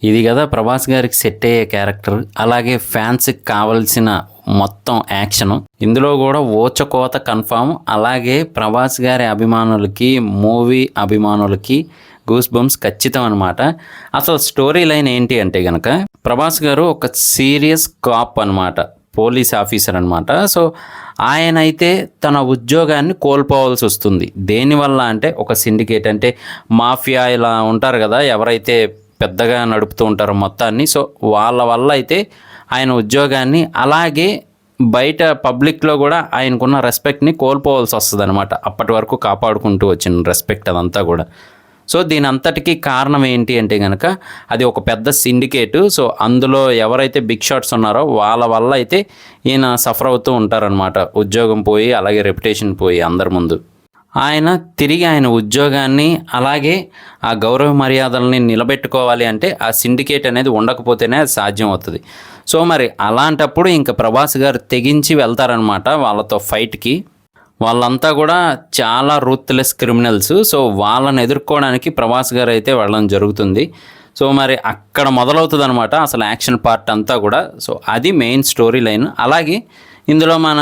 ఇది కదా ప్రభాస్ గారికి సెట్ అయ్యే క్యారెక్టర్, అలాగే ఫ్యాన్స్కి కావాల్సిన మొత్తం యాక్షను. ఇందులో కూడా ఓచకోత కన్ఫామ్. అలాగే ప్రభాస్ గారి అభిమానులకి, మూవీ అభిమానులకి గూస్ బంప్స్ ఖచ్చితం అనమాట. అసలు స్టోరీ లైన్ ఏంటి అంటే కనుక, ప్రభాస్ గారు ఒక సీరియస్ కాప్ అనమాట, పోలీస్ ఆఫీసర్ అనమాట. సో ఆయన అయితే తన ఉద్యోగాన్ని కోల్పోవాల్సి వస్తుంది. దేనివల్ల అంటే ఒక సిండికేట్, అంటే మాఫియా ఇలా ఉంటారు కదా, ఎవరైతే పెద్దగా నడుపుతూ ఉంటారో మొత్తాన్ని, సో వాళ్ళ వల్ల అయితే ఆయన ఉద్యోగాన్ని, అలాగే బయట పబ్లిక్లో కూడా ఆయనకున్న రెస్పెక్ట్ని కోల్పోవాల్సి వస్తుంది అనమాట. అప్పటి వరకు కాపాడుకుంటూ వచ్చిన రెస్పెక్ట్ అదంతా కూడా. సో దీని అంతటికీ కారణం ఏంటి అంటే కనుక, అది ఒక పెద్ద సిండికేటు. సో అందులో ఎవరైతే బిగ్ షాట్స్ ఉన్నారో వాళ్ళ వల్ల అయితే ఈయన సఫర్ అవుతూ ఉంటారనమాట. ఉద్యోగం పోయి, అలాగే రెప్యుటేషన్ పోయి అందరి ముందు. ఆయన తిరిగి ఆయన ఉద్యోగాన్ని, అలాగే ఆ గౌరవ మర్యాదల్ని నిలబెట్టుకోవాలి అంటే ఆ సిండికేట్ అనేది ఉండకపోతేనే అది సాధ్యం అవుతుంది. సో మరి అలాంటప్పుడు ఇంకా ప్రభాస్ గారు తెగించి వెళ్తారనమాట వాళ్ళతో ఫైట్కి. వాళ్ళంతా కూడా చాలా రూత్లెస్ క్రిమినల్స్. సో వాళ్ళని ఎదుర్కోవడానికి ప్రభాస్ గారు అయితే వెళ్ళడం జరుగుతుంది. సో మరి అక్కడ మొదలవుతుంది అనమాట అసలు యాక్షన్ పార్ట్ అంతా కూడా. సో అది మెయిన్ స్టోరీ లైన్. అలాగే ఇందులో మన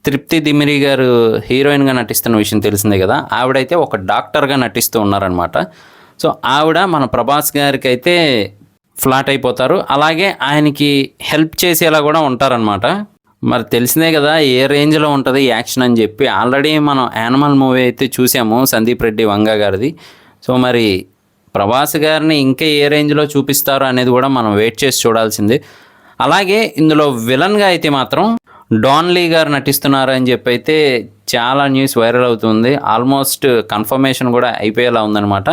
తృప్తి దిమిరి గారు హీరోయిన్గా నటిస్తున్న విషయం తెలిసిందే కదా. ఆవిడైతే ఒక డాక్టర్గా నటిస్తూ ఉన్నారనమాట. సో ఆవిడ మన ప్రభాస్ గారికి అయితే ఫ్లాట్ అయిపోతారు, అలాగే ఆయనకి హెల్ప్ చేసేలా కూడా ఉంటారనమాట. మరి తెలిసిందే కదా ఏ రేంజ్లో ఉంటుంది యాక్షన్ అని చెప్పి. ఆల్రెడీ మనం యానిమల్ మూవీ అయితే చూసాము సందీప్ రెడ్డి వంగా గారిది. సో మరి ప్రభాస్ గారిని ఇంకా ఏ రేంజ్లో చూపిస్తారు అనేది కూడా మనం వెయిట్ చేసి చూడాల్సింది. అలాగే ఇందులో విలన్గా అయితే మాత్రం డాన్ లీ గారు నటిస్తున్నారు అని చెప్పి అయితే చాలా న్యూస్ వైరల్ అవుతుంది. ఆల్మోస్ట్ కన్ఫర్మేషన్ కూడా అయిపోయేలా ఉందన్నమాట.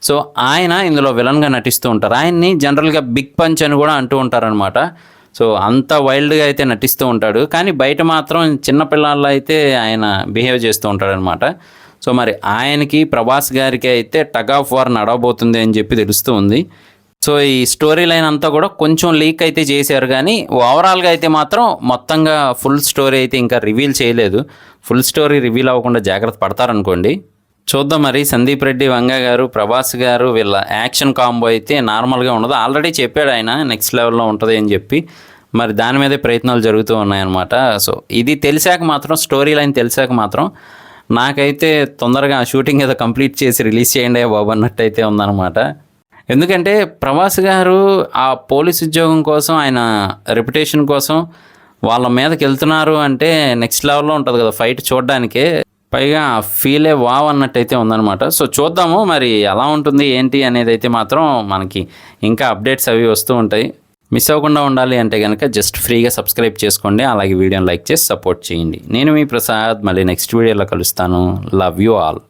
సో ఆయన ఇందులో విలన్గా నటిస్తూ ఉంటారు. ఆయన్ని జనరల్గా బిగ్ పంచ్ అని కూడా అంటూ ఉంటారనమాట. సో అంత వైల్డ్గా అయితే నటిస్తూ ఉంటాడు, కానీ బయట మాత్రం చిన్నపిల్లల్లో అయితే ఆయన బిహేవ్ చేస్తూ ఉంటాడనమాట. సో మరి ఆయనకి ప్రభాస్ గారికి అయితే టగ్ ఆఫ్ వార్ నడవబోతుంది అని చెప్పి తెలుస్తూ ఉంది. సో ఈ స్టోరీ లైన్ అంతా కూడా కొంచెం లీక్ అయితే చేశారు, కానీ ఓవరాల్గా అయితే మాత్రం మొత్తంగా ఫుల్ స్టోరీ అయితే ఇంకా రివీల్ చేయలేదు. ఫుల్ స్టోరీ రివీల్ అవ్వకుండా జాగ్రత్త పడతారనుకోండి. చూద్దాం మరి సందీప్ రెడ్డి వంగా గారు, ప్రభాస్ గారు వీళ్ళ యాక్షన్ కాంబో అయితే నార్మల్గా ఉండదు. ఆల్రెడీ చెప్పాడు ఆయన నెక్స్ట్ లెవెల్లో ఉంటుంది అని చెప్పి. మరి దాని మీదే ప్రయత్నాలు జరుగుతూ ఉన్నాయన్నమాట. సో ఇది తెలిసాక మాత్రం, స్టోరీ లైన్ తెలిసాక మాత్రం నాకైతే తొందరగా షూటింగ్ ఏదో కంప్లీట్ చేసి రిలీజ్ చేయండి బాబు అన్నట్టయితే ఉందన్నమాట. ఎందుకంటే ప్రభాస్ గారు ఆ పోలీస్ ఉద్యోగం కోసం, ఆయన రెప్యుటేషన్ కోసం వాళ్ళ మీదకి వెళ్తున్నారు అంటే నెక్స్ట్ లెవెల్లో ఉంటుంది కదా ఫైట్ చూడడానికే. పైగా ఫీలే వావ్ అన్నట్టయితే ఉందన్నమాట. సో చూద్దాము మరి ఎలా ఉంటుంది ఏంటి అనేది అయితే మాత్రం మనకి ఇంకా అప్డేట్స్ అవి వస్తూ ఉంటాయి. మిస్ అవ్వకుండా ఉండాలి అంటే కనుక జస్ట్ ఫ్రీగా సబ్స్క్రైబ్ చేసుకోండి, అలాగే వీడియోని లైక్ చేసి సపోర్ట్ చేయండి. నేను మీ ప్రసాద్, మళ్ళీ నెక్స్ట్ వీడియోలో కలుస్తాను. Love you all.